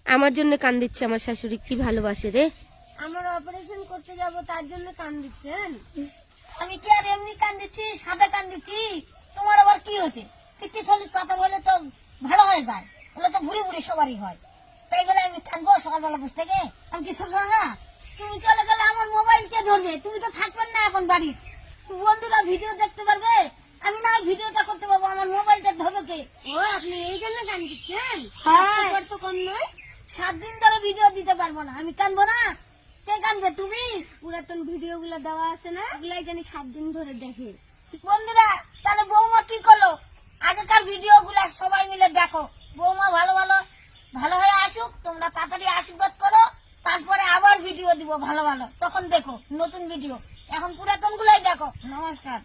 আমার জন্য কান দিচ্ছে, আমার শাশুড়ি কি ভালোবাসে রে। আমার অপারেশন করতে যাব তার জন্য কান দিচ্ছেন? আমি কি আর এমনি কান দিচ্ছি, সাদা কান দিচ্ছি? তোমার আবার কি হয়েছে? পিঠে থলির কথা বলে তো ভালো হয়ে যায়, বলে তো বুড়ি বুড়ি সবারই হয়। তাই বলে আমি কানবো সকালবেলা বসে থেকে? আমি কিছু না। তুমি চলে গেলে আমার মোবাইল কে ধরবে? তুমি তো থাকবেন না এখন বাড়ি, বন্ধুরা ভিডিও দেখতে পারবে, আমি না ভিডিওটা করতে পারবো, আমার মোবাইলটা ধরবে কে? ও আপনি এই জন্য কান দিচ্ছেন? হ্যাঁ, তো কম নয়। 7 দিন ধরে ভিডিও দিতে পারবো না, আমি কানবো না? কে কানবে? তুমি? পুরাতন ভিডিও গুলো দেওয়া আছে না, ওগুলাই জানি 7 দিন ধরে দেখে। বন্ধুরা তাহলে বৌমা কি করলো? আগেকার ভিডিও গুলা সবাই মিলে দেখো। বৌমা ভালো ভালো ভালো হয়ে আসুক, তোমরা তাড়াতাড়ি আশীর্বাদ করো, তারপরে আবার ভিডিও দিব ভালো ভালো, তখন দেখো নতুন ভিডিও। এখন পুরাতন গুলাই দেখো। নমস্কার।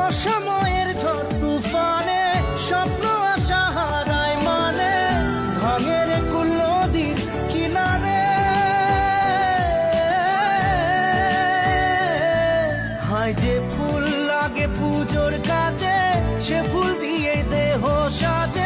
অসময়ের ঝড় তুফানে স্বপ্ন আশা হারায় মানে, ভাঙের কুল নদীর কিনারে হায় যে ফুল লাগে পুজোর কাজে, সে ফুল দিয়ে দেহ সাজে।